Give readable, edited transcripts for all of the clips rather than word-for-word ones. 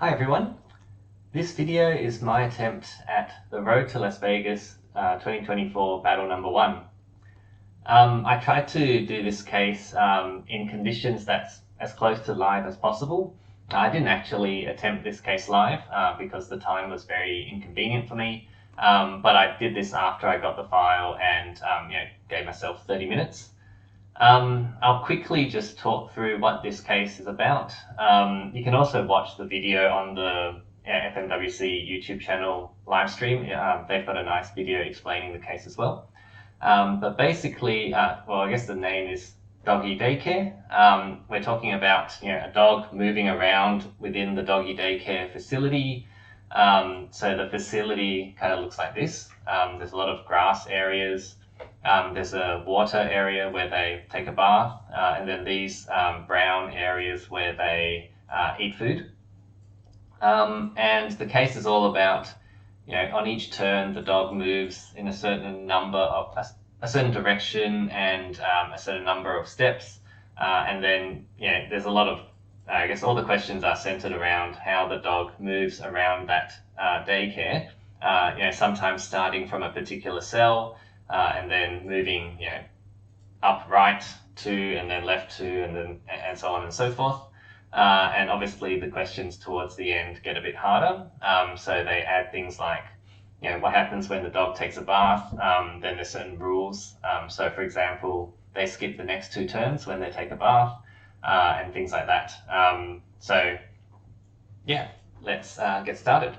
Hi everyone, this video is my attempt at the Road to Las Vegas 2024 battle number 1. I tried to do this case in conditions that's as close to live as possible. I didn't actually attempt this case live because the time was very inconvenient for me, but I did this after I got the file and gave myself 30 minutes. I'll quickly just talk through what this case is about. You can also watch the video on the FMWC YouTube channel live stream. They've got a nice video explaining the case as well. But basically, well, I guess the name is Doggie Daycare. We're talking about a dog moving around within the Doggie Daycare facility. So the facility kind of looks like this. There's a lot of grass areas. There's a water area where they take a bath, and then these brown areas where they eat food. And the case is all about, on each turn the dog moves in a certain number of a certain direction and a certain number of steps, and then there's a lot of, I guess all the questions are centered around how the dog moves around that daycare. Sometimes starting from a particular cell. And then moving, up right to, and then left to, and so on and so forth. And obviously the questions towards the end get a bit harder. So they add things like, what happens when the dog takes a bath? Then there's certain rules. So for example, they skip the next 2 turns when they take a bath, and things like that. So yeah, let's get started.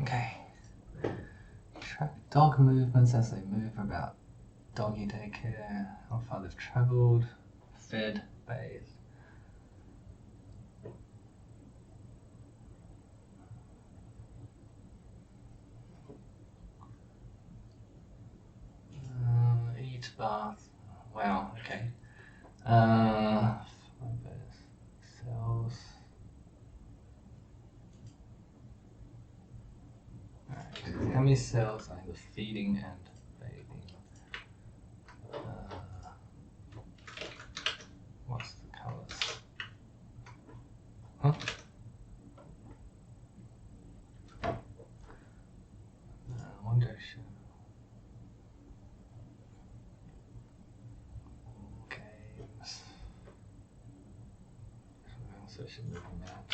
Okay. Track dog movements as they move about Doggie Daycare, how far they've travelled, fed, bathed. Eat, bath. Wow, okay. Cells. How many cells are either feeding and bathing? What's the colors? Huh? One direction. Games. So it should move them out.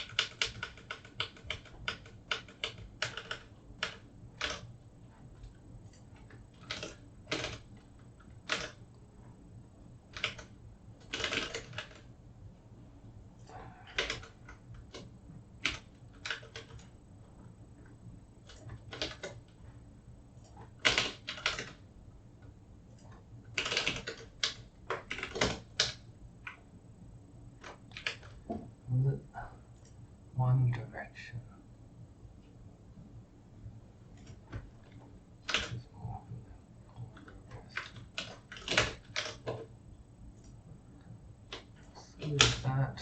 Was it one direction? There's more than so that.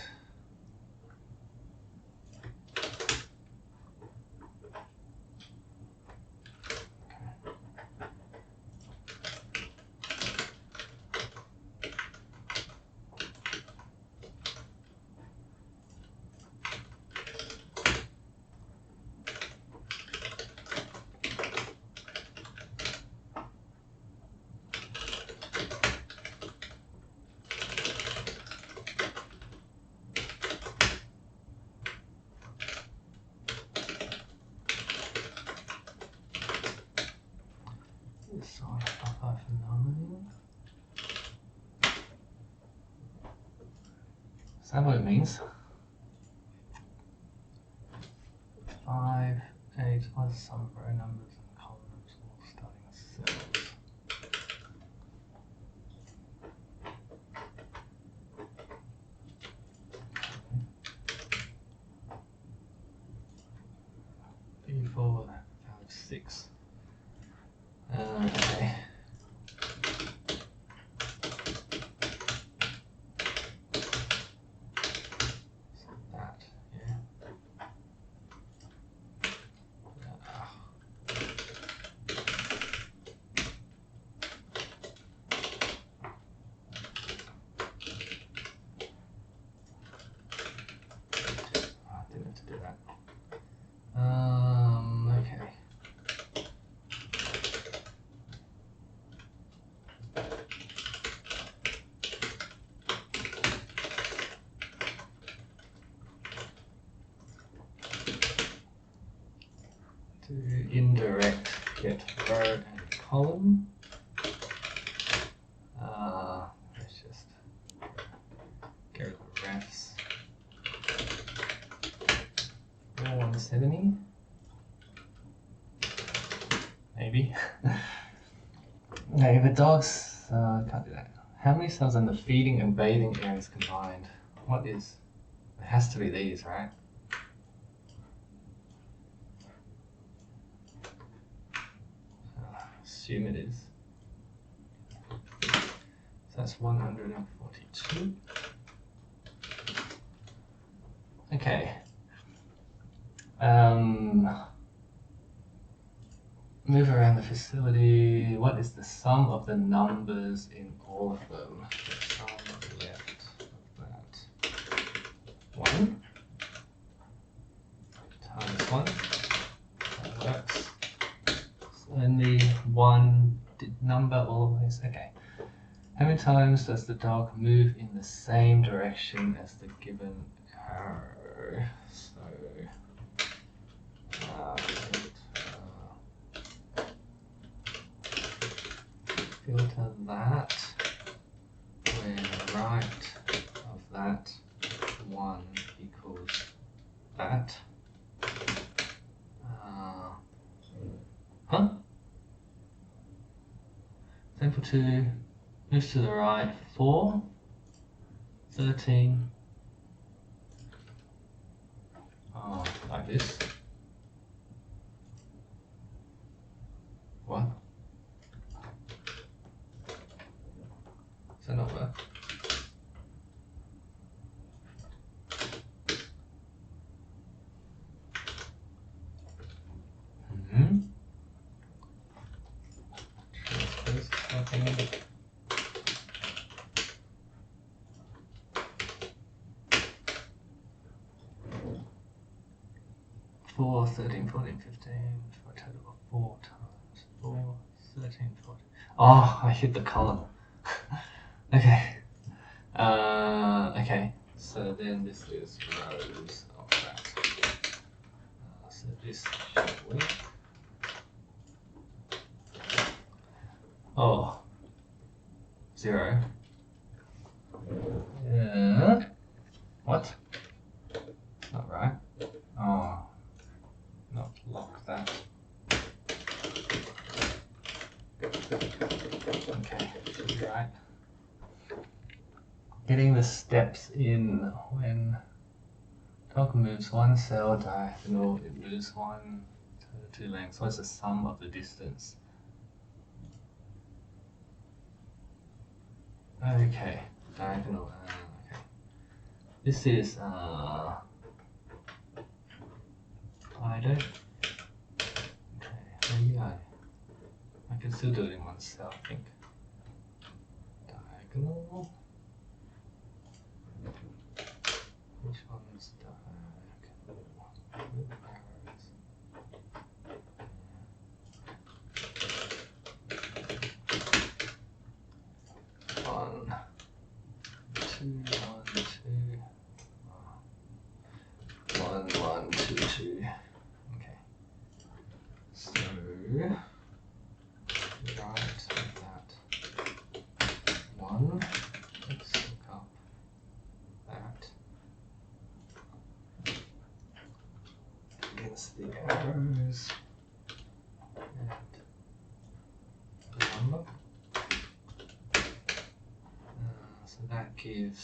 Is that what it means? 5, 8, what's some row numbers and columns all starting cells? B4, 5, 6. Okay. get row and column. Let's just get rid of the refs. 170. Maybe. Okay, the dogs can't do that. How many cells in the feeding and bathing areas combined? What is? It has to be these, right? Assume it is. So that's 142. Okay. Move around the facility. What is the sum of the numbers in all of them? The sum left of that. 1 times 1. That works. So only one number always. Okay. How many times does the dog move in the same direction as the given arrow? So filter that when right of that 1 equals that. Sample 2 moves to the right 4, 13. Oh, like this. What? Does that not work? Okay. 4, 13, 14, 15, for a total of 4 times 4, 13, 14. Oh, I hit the column. Okay. Okay. So then this is rows of that. So this should work. Oh. 0. Yeah. What? Not right. Oh. Not lock that. Okay, should be right. Getting the steps in when dog moves 1 cell diagonal, it moves 1 to 2 lengths. What's the sum of the distance? Okay, diagonal. Okay. This is I don't. Okay, maybe I can still do it in 1 cell, I think. Diagonal. Which one's diagonal? Arrows. 1, 2, 1, 2. 1, 1, 2, 2. Okay. So right of that 1. Let's look up that against the arrows and the number. So that gives.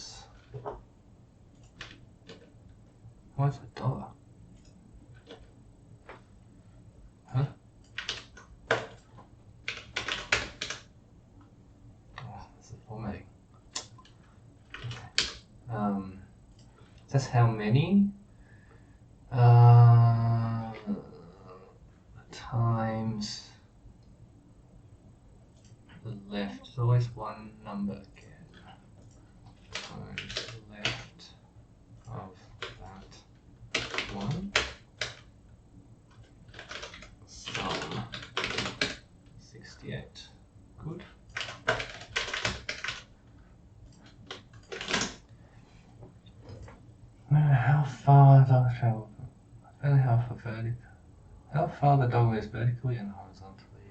What's $1? Huh? Oh, this is formatting. Okay. That's how many? Times the left. There's always one number again. Times the left of that 1. Sum 68. Good. How far the dog travel? How far the dog moves vertically and horizontally.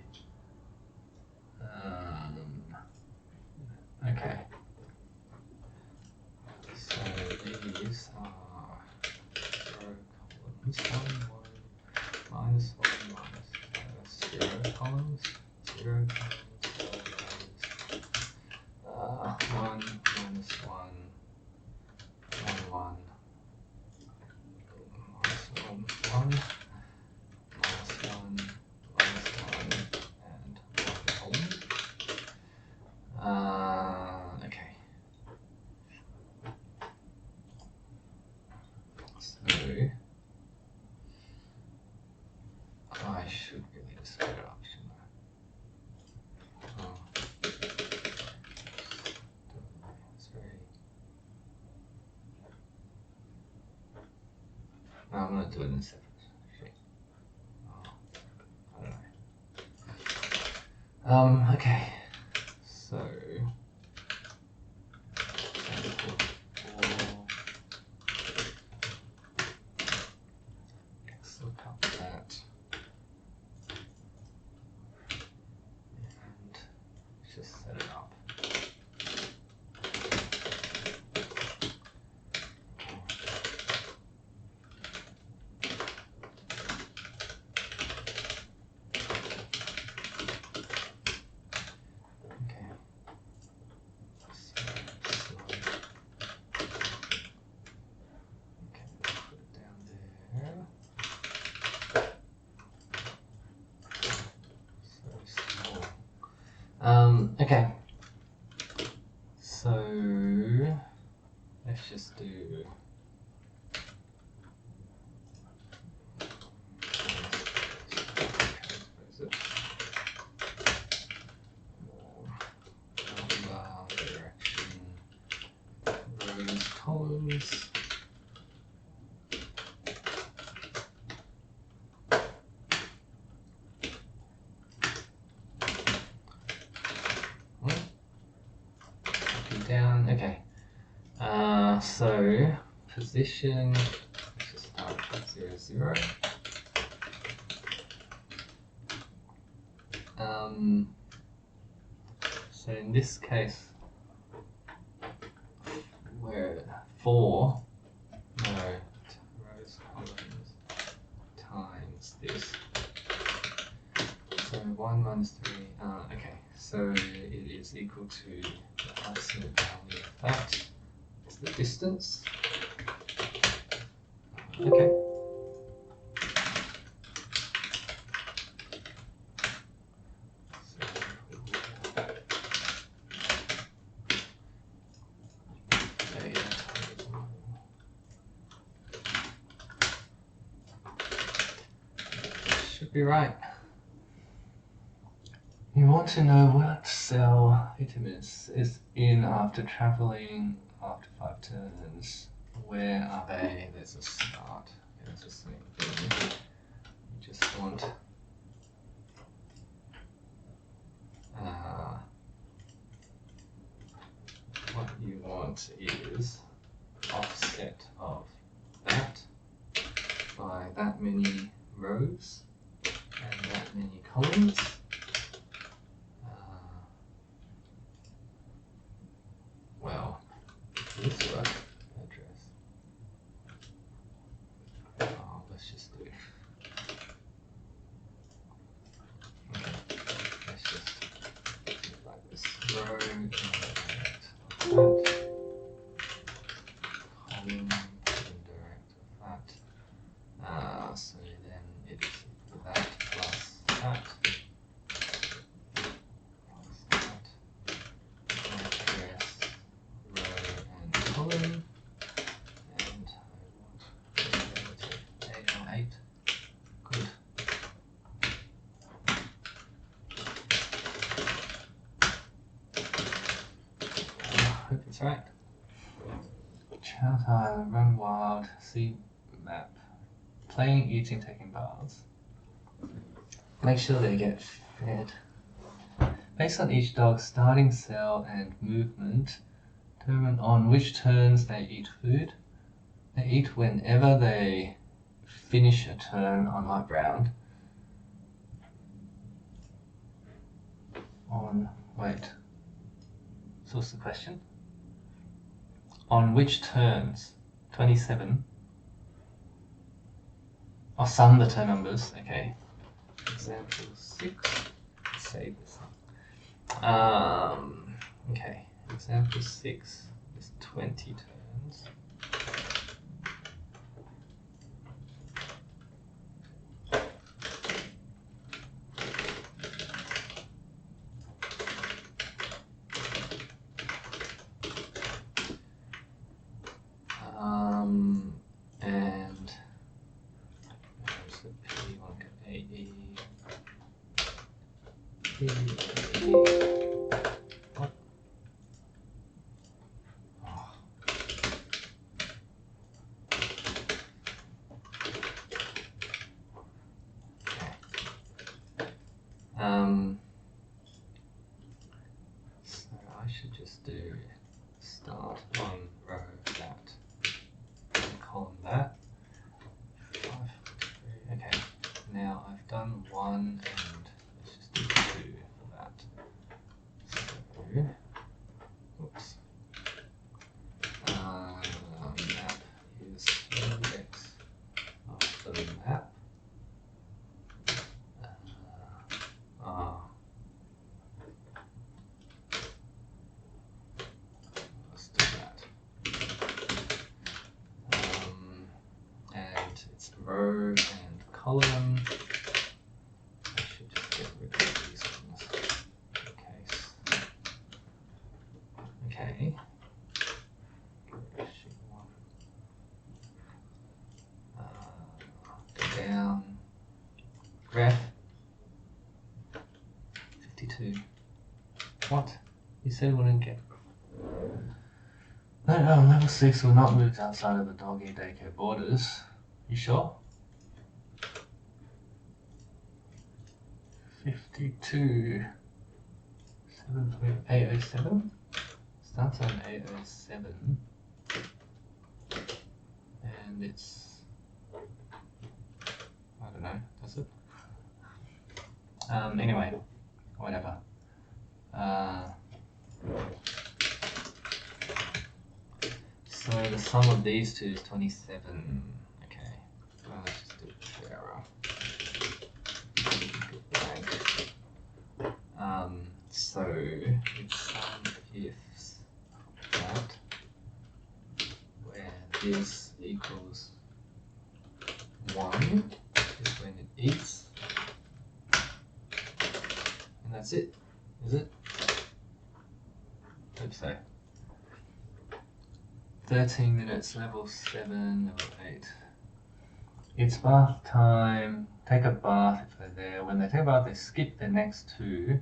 I'm going to do it in separate. I don't know. Okay. So let's look up that and just set it up. Okay, so let's just do direction, rows, columns. Down. Okay. So position. Let's just start at 0, 0. So in this case, we're 4. No, rows, columns times this. So 1 minus 3. Okay. So it is equal to the absolute value of that. It's the distance. Okay. Should be right. You want to know what cell item is in after traveling after 5 turns. Where are they? There's a start. It's the same thing. You just want what you want is offset of that by that many rows and that many columns. Well, this work address. Oh, let's just do it. Okay, let's just do it like this. Row and that. Column indirect of that. So then it's that plus that. And I want 8 on 8. Good. I hope it's right. Child Island, run wild, see map. Playing, eating, taking baths. Make sure they get fed. Based on each dog's starting cell and movement, determine on which turns they eat food. They eat whenever they finish a turn on my ground. So what's the question? On which turns? 27. I'll sum the turn numbers, okay. Example 6. Let's save this one. Okay, example 6 is 20 turns. And there's the P1 AE. What? Oh. do start on row that, and column that. 5, 3. Okay, now I've done 1 and let's just do 2 for that. So, oops. Map is index of the map. Let's do that. And it's row and column. I should just get rid of these ones in case. Okay. Sheet 1. Go down. Graph. 52. What? You said we wouldn't get. No, level 6 will not move outside of the Doggie Daycare borders. You sure? 52. 807? Starts on 807. And it's. I don't know, does it? Anyway, whatever. So the sum of these two is 27. Okay, well, let's just do error. So it's sum ifs that where this equals 1 is when it eats. And that's it, is it? Hope so. 13 minutes, level 7, level 8. It's bath time. Take a bath if they're there. When they take a bath, they skip the next 2.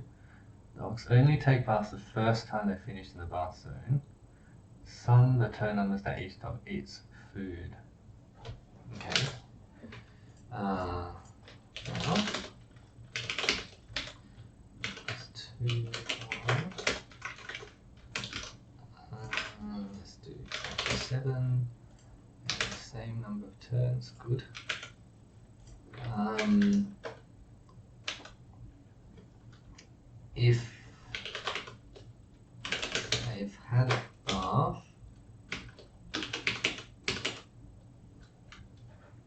Dogs only take baths the first time they finish in the bath zone. Sum the turn numbers that each dog eats food. Okay. Now. Let's do 7, and the same number of turns, good. If they've had a bath,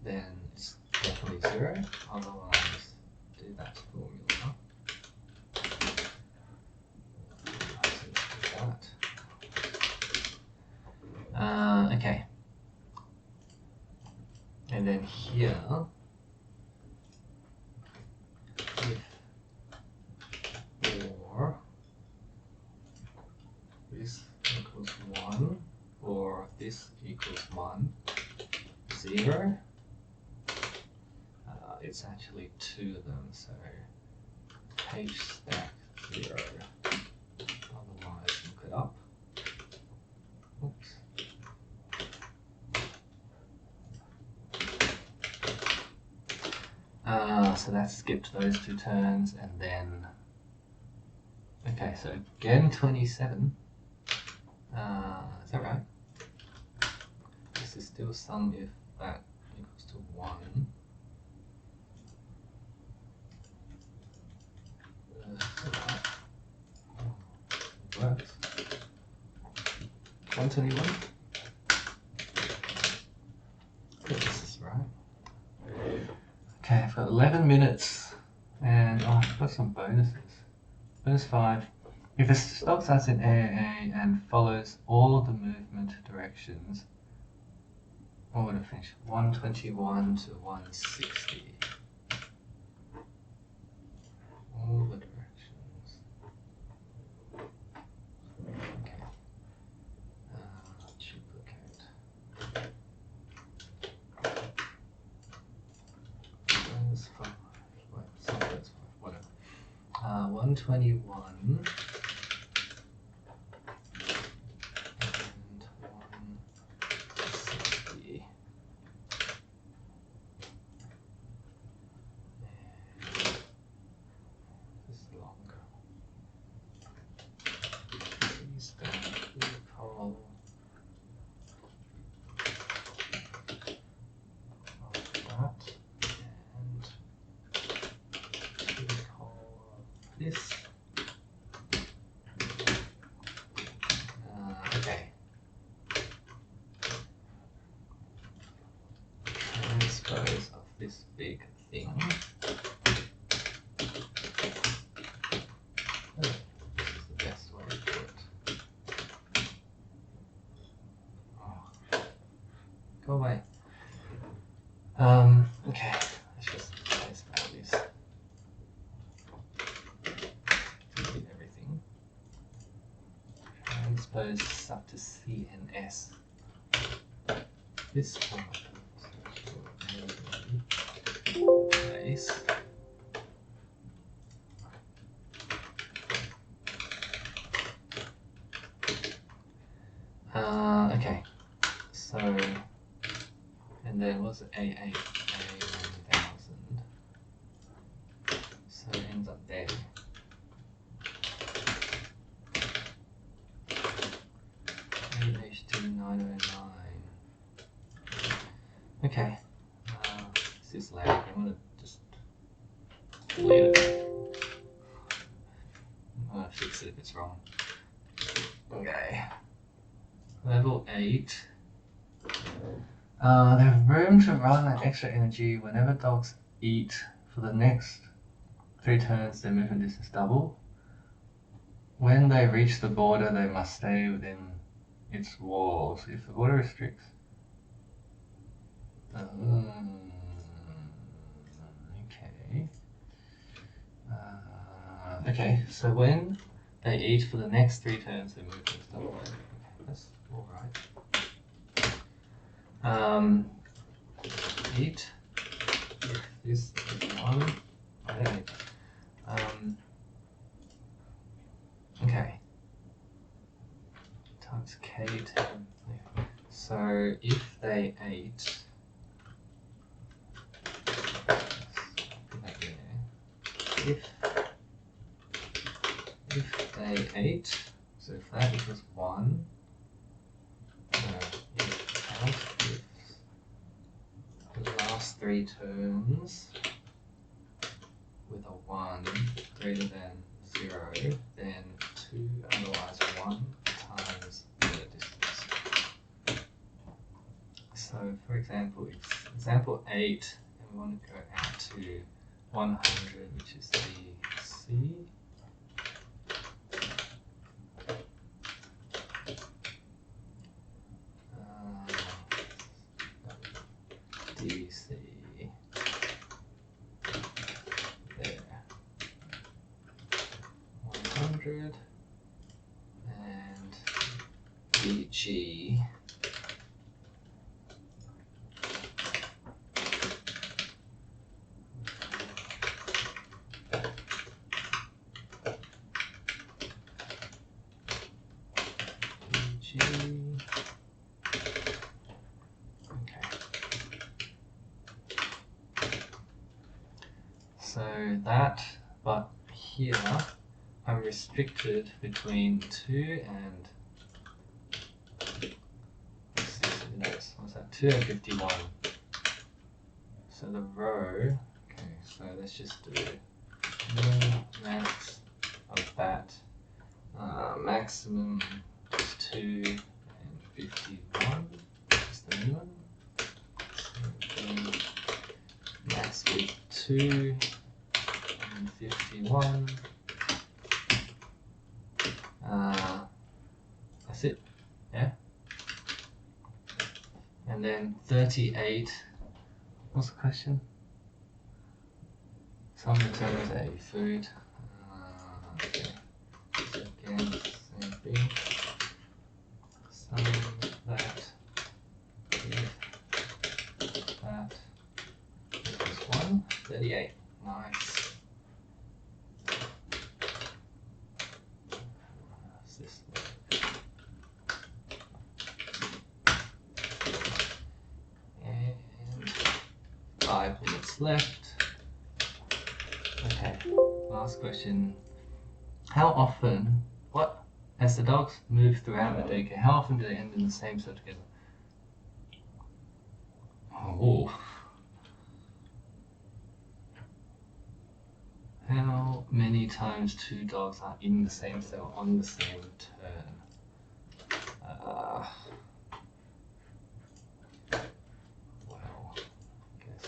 then it's definitely 0, otherwise do that formula. Okay, and then here, if or this equals 1 or this equals 1, 0, it's actually 2 of them, so H stack 0, otherwise look it up. Oops. So that skipped those 2 turns, and then, okay, so again 27. Is that right? This is still sum if that equals to 1. It works. 121. This is right. Okay, I've got 11 minutes, and I've got some bonuses. Bonus 5. If the stock starts in AAA and follows all the movement directions, what would it finish? 121 to 160. All the directions. Okay. Duplicate. Bonus 5. Wait, sorry, that's 5. Whatever. 121. this big thing. Oh, this is the best way to do it. Oh, go away. Okay, let's just place all this. Delete everything. Transpose stuff to CNS. This one. Place. Okay, so, and then what's it, A8, A1000, so it ends up there. AH2909. Okay, this is lag, I'm going to just delete it. I'm going to fix it if it's wrong. Okay. Level 8. They have room to run at extra energy whenever dogs eat. For the next 3 turns, their movement distance double. When they reach the border, they must stay within its walls. If the border restricts... okay. Okay, so when they eat for the next 3 turns, their movement is double. That's alright. Eat. If this is 1. I don't need that. Okay. Times K10. So if they ate. If they ate, so if that equals 1. If the last 3 turns with a 1 greater than 0, then 2, otherwise 1 times the distance. So for example, it's example 8, and we want to go out to 100, which is the C. DC there 100 and BG so that, but here I'm restricted between 2 and what's that? 2 and 51. So the row, okay, so let's just do max of that. Maximum is 2 and 51 is the minimum. So max with 2 and 51. That's it, yeah. And then 38. What's the question? Some determines a food. Okay. So again, same thing. Some that if that equals 1. 38. Nice. What's this? And 5 minutes left. Okay, last question. How often, as the dogs move throughout the daycare, how often do they end in the same cell together? Oh. How many times 2 dogs are in the same cell on the same turn? Well, I guess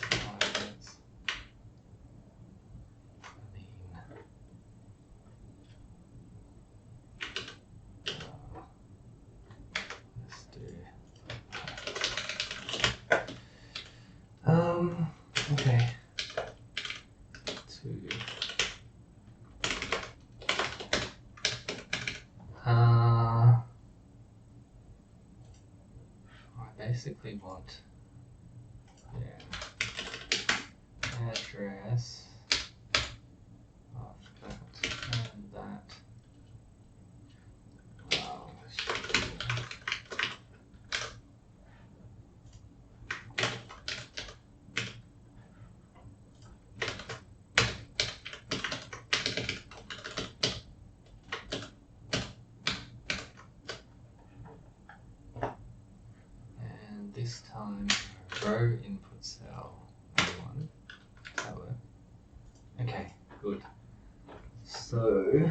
basically want address of that and that. And this time row input cell 1. That work? Okay, good. So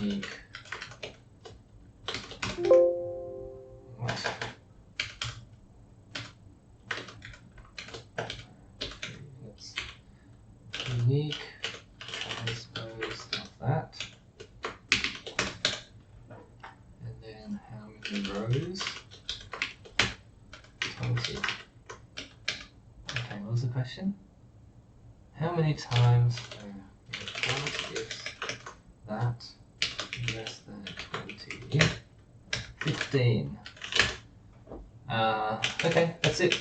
unique. What? Oops. Unique transpose of that. And then how many rows? 20. Okay, what was the question? How many times if that less than 20? 15. Okay, that's it.